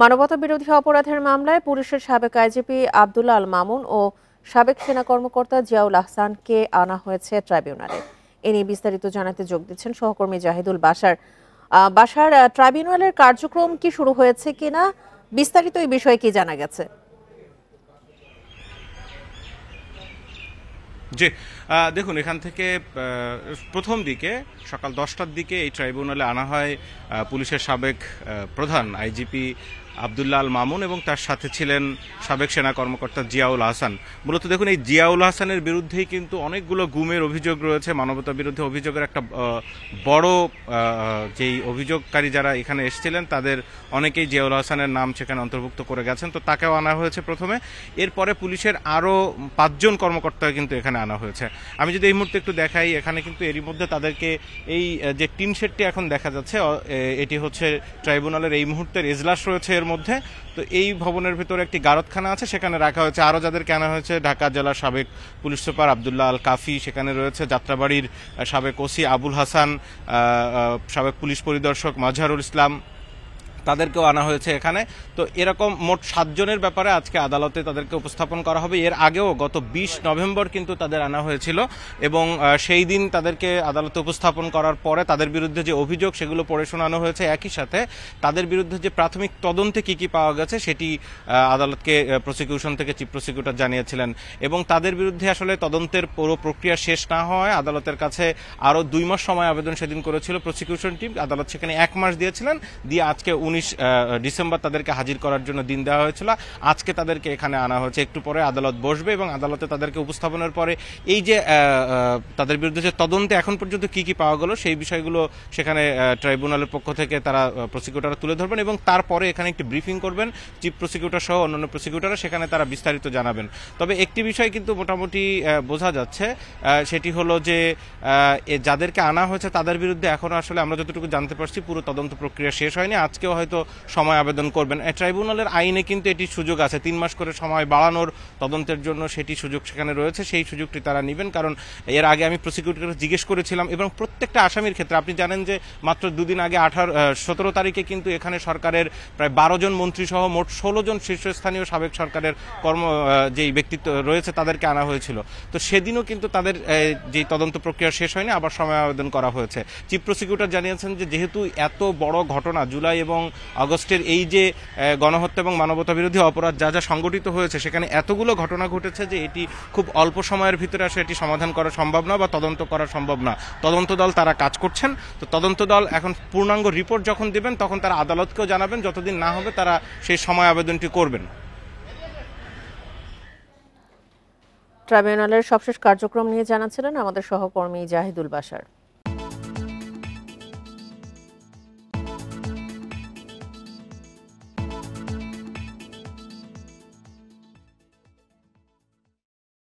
মানবতা বিরোধী অপরাধের মামলায় পুলিশের সাবেক আইজিপি আব্দুল্লাহ আল মামুন ও সাবেক সেনা কর্মকর্তা জিয়াউল আহসানকে আনা হয়েছে ট্রাইব্যুনালে। এ নিয়ে বিস্তারিত জানাতে যোগ দিচ্ছেন সহকর্মী জাহিদুল বাশার। ট্রাইব্যুনালের কার্যক্রম কি শুরু হয়েছে কিনা, বিস্তারিত এই বিষয়ে কি জানা গেছে? জি, দেখুন, এখান থেকে প্রথম দিকে সকাল 10টার দিকে এই ট্রাইব্যুনালে আনা হয় পুলিশের সাবেক প্রধান আইজিপি আব্দুল্লাহ আল মামুন এবং তার সাথে ছিলেন সাবেক সেনা কর্মকর্তা জিয়াউল আহসান। মূলত দেখুন, এই জিয়াউল আহসানের বিরুদ্ধেই কিন্তু অনেকগুলো গুমের অভিযোগ রয়েছে। মানবতা বিরোধী অভিযোগের একটা বড় যেই অভিযোগকারী যারা এখানে এসেছিলেন তাদের অনেকেই জিয়াউল আহসানের নাম সেখানে অন্তর্ভুক্ত করে গেছেন, তো তাকেও আনা হয়েছে প্রথমে। এরপরে পুলিশের আরও 5 জন কর্মকর্তা কিন্তু এখানে আনা হয়েছে। আমি যদি এই মুহূর্তে একটু দেখাই, এখানে কিন্তু এরই মধ্যে তাদেরকে এই যে টিন শেডটি এখন দেখা যাচ্ছে, এটি হচ্ছে ট্রাইব্যুনালের এই মুহূর্তের এজলাস রয়েছে এর মধ্যে। তো এই ভবনের ভিতরে একটি গারদখানা আছে, সেখানে রাখা হয়েছে আরও যাদেরকে আনা হয়েছে। ঢাকা জেলার সাবেক পুলিশ সুপার আব্দুল্লাহ আল কাফি সেখানে রয়েছে, যাত্রাবাড়ির সাবেক ওসি আবুল হাসান, সাবেক পুলিশ পরিদর্শক মাজহারুল ইসলাম, তাদেরকেও আনা হয়েছে এখানে। তো এরকম মোট 7 জনের ব্যাপারে আজকে আদালতে তাদেরকে উপস্থাপন করা হবে। এর আগেও গত 20 নভেম্বর কিন্তু তাদের আনা হয়েছিল এবং সেই দিন তাদেরকে আদালতে উপস্থাপন করার পরে তাদের বিরুদ্ধে যে অভিযোগ সেগুলো পড়ে শোনানো হয়েছে। একই সাথে তাদের বিরুদ্ধে যে প্রাথমিক তদন্তে কি পাওয়া গেছে সেটি আদালতকে প্রসিকিউশন থেকে চিফ প্রসিকিউটর জানিয়েছিলেন এবং তাদের বিরুদ্ধে আসলে তদন্তের পুরো প্রক্রিয়া শেষ না হয় আদালতের কাছে আরও 2 মাস সময় আবেদন সেদিন করেছিল প্রসিকিউশন টিম। আদালত সেখানে 1 মাস দিয়েছিলেন, দিয়ে আজকে 19 ডিসেম্বর তাদেরকে হাজির করার জন্য দিন দেওয়া হয়েছিল। আজকে তাদেরকে এখানে আনা হয়েছে। একটু পরে আদালত বসবে এবং আদালতে তাদেরকে উপস্থাপনের পরে এই যে তাদের বিরুদ্ধে যে তদন্তে এখন পর্যন্ত কি পাওয়া গেল সেই বিষয়গুলো সেখানে ট্রাইব্যুনালের পক্ষ থেকে তারা প্রসিকিউটররা তুলে ধরবেন এবং তারপরে এখানে একটি ব্রিফিং করবেন চিফ প্রসিকিউটর সহ অন্যান্য প্রসিকিউটররা, সেখানে তারা বিস্তারিত জানাবেন। তবে একটি বিষয় কিন্তু মোটামুটি বোঝা যাচ্ছে, সেটি হলো যে যাদেরকে আনা হয়েছে তাদের বিরুদ্ধে এখনো আসলে আমরা যতটুকু জানতে পারছি পুরো তদন্ত প্রক্রিয়া শেষ হয়নি। আজকেও হয়তো সময় আবেদন করবেন। ট্রাইব্যুনালের আইনে কিন্তু এটি সুযোগ আছে 3 মাস করে সময় বাড়ানোর তদন্তের জন্য, সেটি সুযোগ সেখানে রয়েছে। সেই সুযোগটি তারা নেবেন, কারণ এর আগে আমি প্রসিকিউটরকে জিজ্ঞেস করেছিলাম এবং প্রত্যেকটা আসামির ক্ষেত্রে আপনি জানেন যে মাত্র 2 দিন আগে 17 তারিখে কিন্তু এখানে সরকারের প্রায় 12 জন মন্ত্রী সহ মোট 16 জন শীর্ষস্থানীয় সাবেক সরকারের যেই ব্যক্তিত্ব রয়েছে তাদেরকে আনা হয়েছিল। তো সেদিনও কিন্তু তাদের যেই তদন্ত প্রক্রিয়া শেষ হয়নি, আবার সময় আবেদন করা হয়েছে। চিফ প্রসিকিউটর জানিয়েছেন যে যেহেতু এত বড় ঘটনা জুলাই এবং আগস্টের এই যে গণহত্যা এবং মানবতা বিরোধী অপরাধ যা যা সংগঠিত হয়েছে, সেখানে এতগুলো ঘটনা ঘটেছে যে এটি খুব অল্প সময়ের ভিতরে আসলে এটি সমাধান করা সম্ভব না বা তদন্ত করা সম্ভব না। তদন্ত দল তারা কাজ করছেন। তো তদন্ত দল এখন পূর্ণাঙ্গ রিপোর্ট যখন দেবেন তখন তারা আদালতকেও জানাবেন, যতদিন না হবে তারা সেই সময় আবেদনটি করবেন। ট্রাইব্যুনালের সবশেষ কার্যক্রম নিয়ে জানাচ্ছিলেন আমাদের সহকর্মী জাহিদুল বাশার।